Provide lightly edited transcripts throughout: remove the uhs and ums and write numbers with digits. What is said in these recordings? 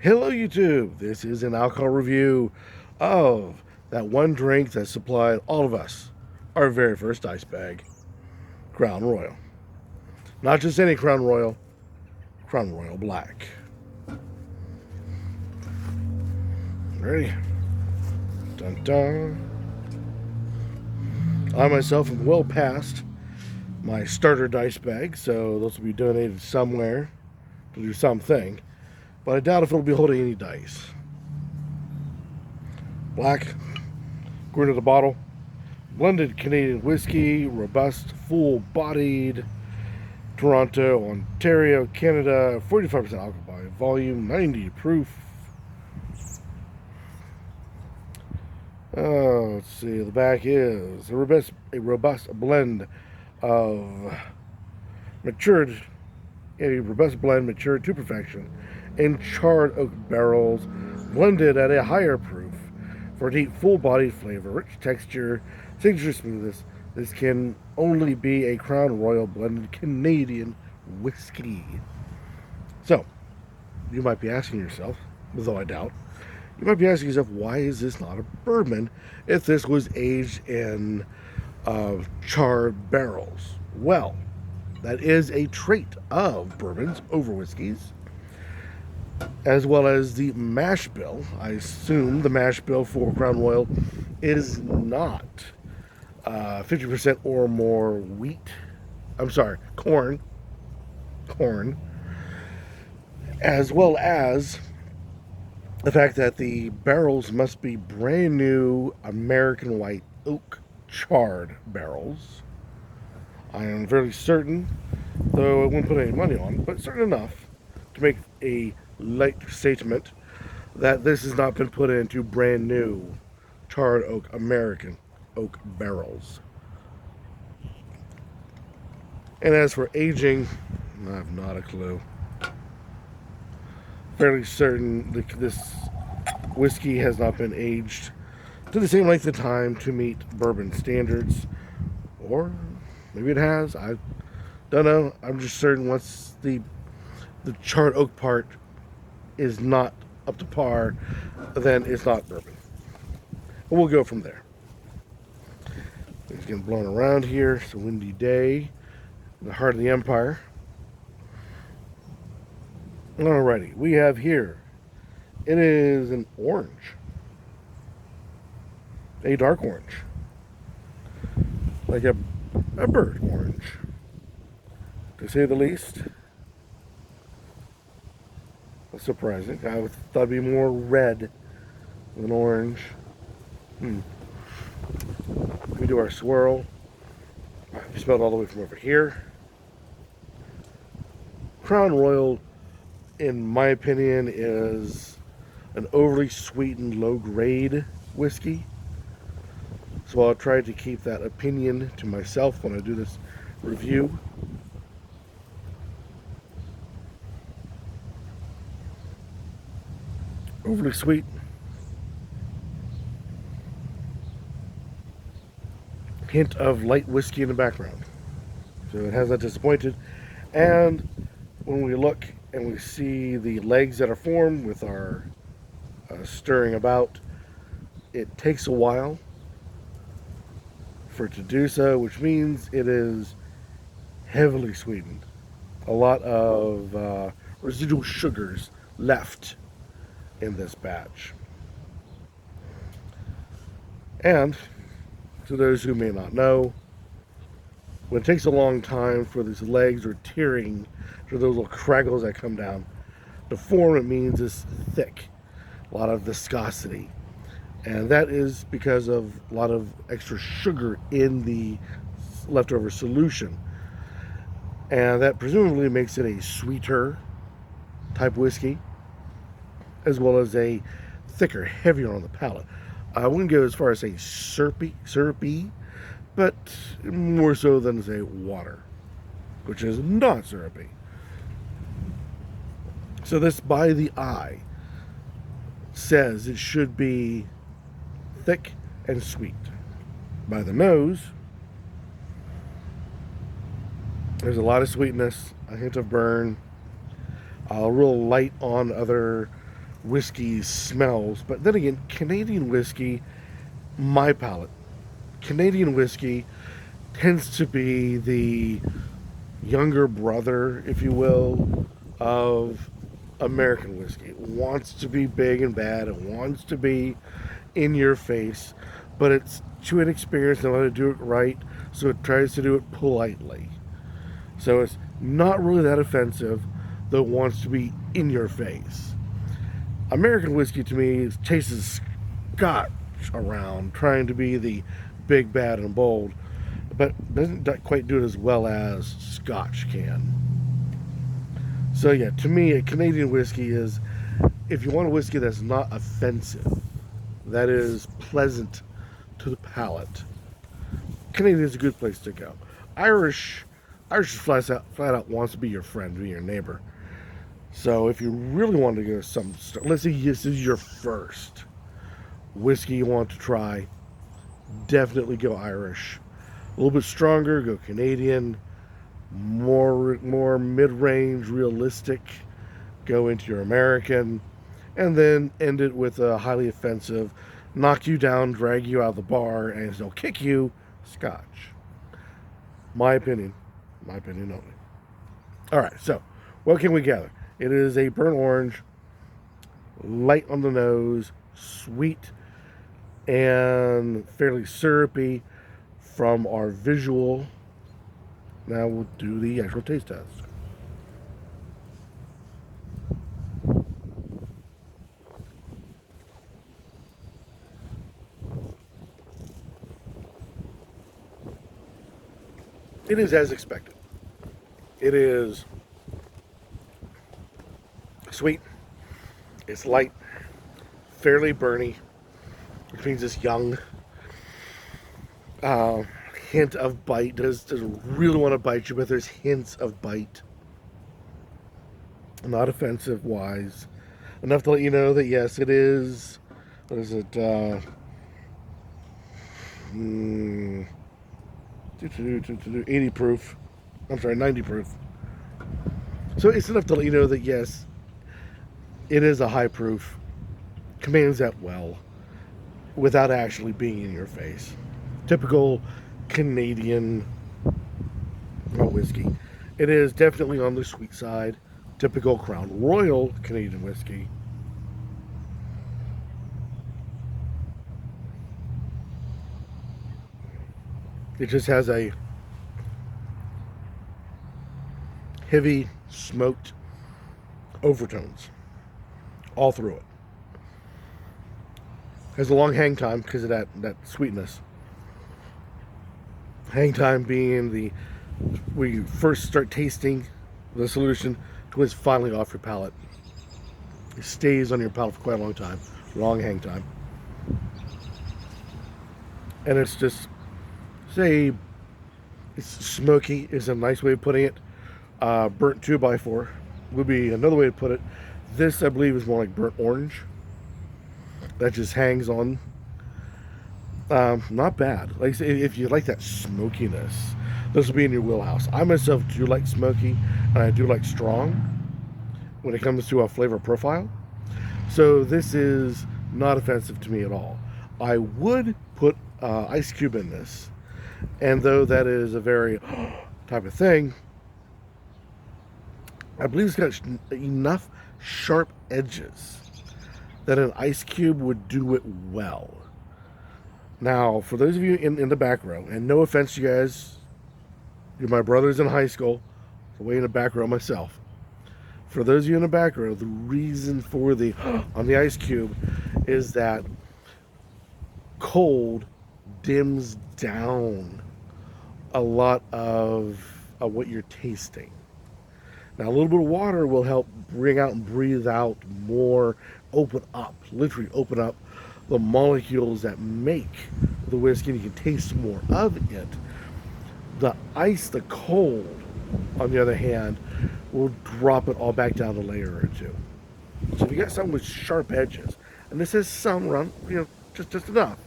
Hello, YouTube. This is an alcohol review of that one drink that supplied all of us our very first ice bag, Crown Royal. Not just any Crown Royal, Crown Royal Black. Ready? Dun dun. I myself am well past my starter dice bag, so those will be donated somewhere to do something. But I doubt if it'll be holding any dice. Black, according to the bottle, blended Canadian whiskey, robust, full-bodied, Toronto, Ontario, Canada, 45% alcohol by volume, 90 proof. Let's see. The back is a robust blend of matured to perfection in charred oak barrels, blended at a higher proof for a deep, full-bodied flavor, rich texture, signature smoothness. This can only be a Crown Royal blended Canadian whiskey. So, you might be asking yourself, though I doubt, you might be asking yourself, why is this not a bourbon if this was aged in charred barrels? Well, that is a trait of bourbons over whiskeys, as well as the mash bill. I assume the mash bill for Crown Royal is not 50% or more wheat. I'm sorry, corn, as well as the fact that the barrels must be brand new American white oak charred barrels. I am fairly certain, though I wouldn't put any money on, but certain enough to make a light statement that this has not been put into brand new charred oak American oak barrels. And as for aging, I have not a clue. Fairly certain this whiskey has not been aged to the same length of time to meet bourbon standards, or maybe it has. I don't know. I'm just certain once the charred oak part is not up to par, then it's not bourbon. And we'll go from there. It's getting blown around here. It's a windy day in the heart of the Empire. Alrighty, we have here, it is an orange, a dark orange, like a bird orange, to say the least. That's surprising. I thought it'd be more red than orange. We do our swirl. We smell it all the way from over here. Crown Royal, in my opinion, is an overly sweetened, low-grade whiskey. So I'll try to keep that opinion to myself when I do this review. Overly sweet. Hint of light whiskey in the background. So it has that disappointed. And when we look and we see the legs that are formed with our stirring about, it takes a while for it to do so, which means it is heavily sweetened. A lot of residual sugars left in this batch. And to those who may not know, when it takes a long time for these legs or tearing, for those little craggles that come down to form, it means it's thick, a lot of viscosity. And that is because of a lot of extra sugar in the leftover solution. And that presumably makes it a sweeter type whiskey, as well as a thicker, heavier on the palate. I wouldn't go as far as say syrupy, but more so than say water, which is not syrupy. So this, by the eye, says it should be thick and sweet. By the nose, there's a lot of sweetness, a hint of burn, real light on other whiskey smells. But then again, Canadian whiskey, my palate, Canadian whiskey tends to be the younger brother, if you will, of American whiskey. It wants to be big and bad. It wants to be in your face, but it's too inexperienced in how to do it right, so it tries to do it politely. So it's not really that offensive, though it wants to be in your face. American whiskey to me tastes Scotch around, trying to be the big, bad, and bold, but doesn't quite do it as well as Scotch can. So yeah, to me, a Canadian whiskey is, if you want a whiskey that's not offensive, that is pleasant to the palate, Canadian is a good place to go. Irish flat out wants to be your friend, be your neighbor. So if you really want to go some, let's say this is your first whiskey you want to try, definitely go Irish. A little bit stronger, go Canadian. More mid-range, realistic, go into your American, and then end it with a highly offensive, knock you down, drag you out of the bar, and they'll kick you, Scotch. My opinion only. All right, so what can we gather? It is a burnt orange, light on the nose, sweet, and fairly syrupy from our visual. Now we'll do the actual taste test. It is as expected. It is sweet, it's light, fairly burny, which means it's young. Hint of bite. Doesn't really want to bite you, but there's hints of bite. Not offensive wise. Enough to let you know that yes, it is. What is it? 80 proof. I'm sorry, 90 proof. So it's enough to let you know that yes, it is a high proof. Commands that well without actually being in your face. Typical Canadian whiskey. It is definitely on the sweet side. Typical Crown Royal Canadian whiskey. It just has a heavy smoked overtones all through it. Has a long hang time because of that sweetness. Hang time being where you first start tasting the solution to when it's finally off your palate. It stays on your palate for quite a long time. Long hang time. And it's just, say, it's smoky is a nice way of putting it. Burnt 2x4 would be another way to put it. This, I believe, is more like burnt orange. That just hangs on. Not bad. Like I say, if you like that smokiness, this will be in your wheelhouse. I myself do like smoky, and I do like strong when it comes to a flavor profile. So this is not offensive to me at all. I would put ice cube in this, and though that is a very type of thing, I believe it's got enough sharp edges that an ice cube would do it well. Now, for those of you in the back row, and no offense, you guys, you're my brothers in high school, so way in the back row myself. For those of you in the back row, the reason for the on the ice cube is that cold dims down a lot of what you're tasting. Now, a little bit of water will help bring out and breathe out more, literally open up the molecules that make the whiskey, and you can taste more of it. The ice, the cold, on the other hand, will drop it all back down a layer or two. So if you got something with sharp edges, and this is some run, just enough,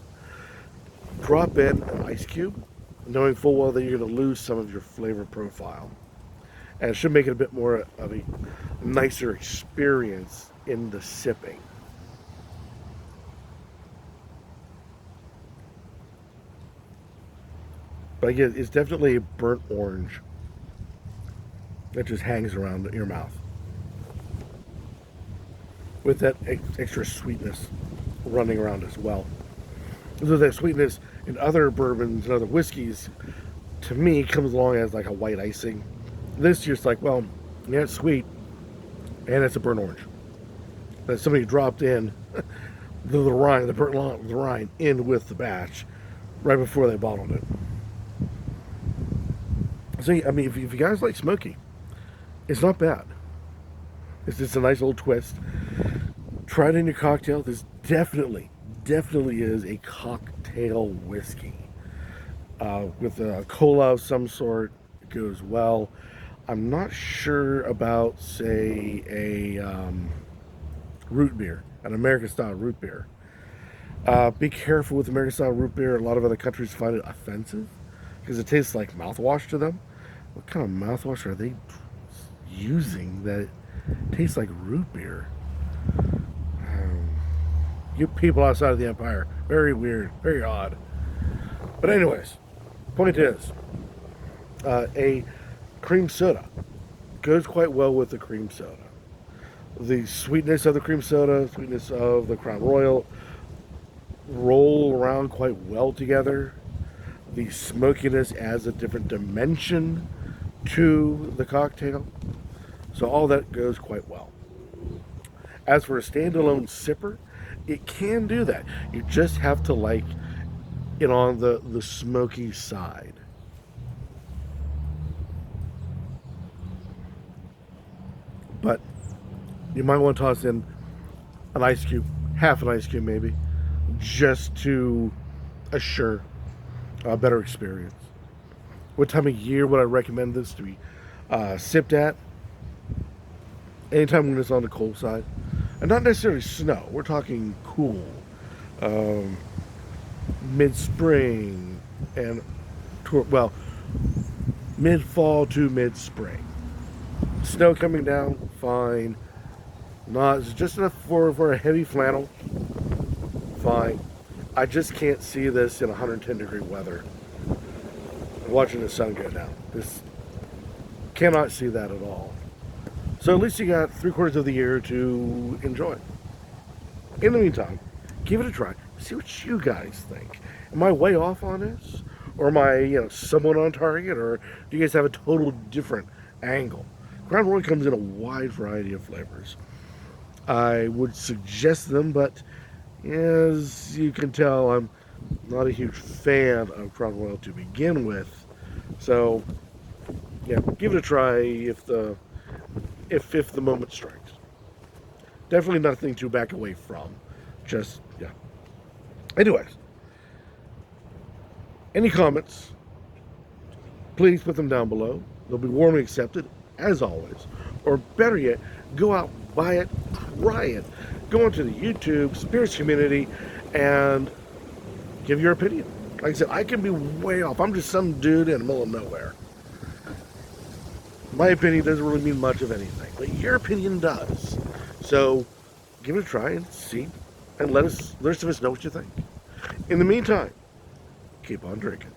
drop in an ice cube, knowing full well that you're going to lose some of your flavor profile. And it should make it a bit more of a nicer experience in the sipping. But again, it's definitely a burnt orange that just hangs around your mouth with that extra sweetness running around as well. So that sweetness in other bourbons and other whiskeys, to me, comes along as like a white icing. This just like, well, yeah, it's sweet, and it's a burnt orange that somebody dropped in the rind, the burnt the rind in with the batch right before they bottled it. So I mean, if you guys like smoky, it's not bad. It's just a nice little twist. Try it in your cocktail. This definitely is a cocktail whiskey. With a cola of some sort, it goes well. I'm not sure about, say, a root beer, an American-style root beer. Be careful with American-style root beer. A lot of other countries find it offensive because it tastes like mouthwash to them. What kind of mouthwash are they using that tastes like root beer? You people outside of the empire, very weird, very odd. But anyways, point is, a cream soda goes quite well with the cream soda. The sweetness of the cream soda, sweetness of the Crown Royal roll around quite well together. The smokiness adds a different dimension to the cocktail. So all that goes quite well. As for a standalone sipper, it can do that. You just have to like it on the smoky side. But you might want to toss in an ice cube, half an ice cube maybe, just to assure a better experience. What time of year would I recommend this to be sipped at? Anytime when it's on the cold side. And not necessarily snow. We're talking cool. Mid-spring and, well, mid-fall to mid-spring. Snow coming down, fine. Not it's just enough for a heavy flannel, fine. I just can't see this in 110 degree weather. Watching the sun go down. This cannot see that at all. So at least you got 3/4 of the year to enjoy. In the meantime, give it a try. See what you guys think. Am I way off on this? Or am I, somewhat on target? Or do you guys have a total different angle? Crown Royal comes in a wide variety of flavors. I would suggest them, but as you can tell, I'm not a huge fan of Crown Royal to begin with. So, yeah, give it a try if the moment strikes. Definitely nothing to back away from. Just, yeah. Anyways, any comments, please put them down below. They'll be warmly accepted, as always. Or better yet, go out, buy it, try it. Go onto the YouTube spirits community and give your opinion. Like I said, I can be way off. I'm just some dude in the middle of nowhere. My opinion doesn't really mean much of anything, but your opinion does. So give it a try and see, and let the rest of us know what you think. In the meantime, keep on drinking.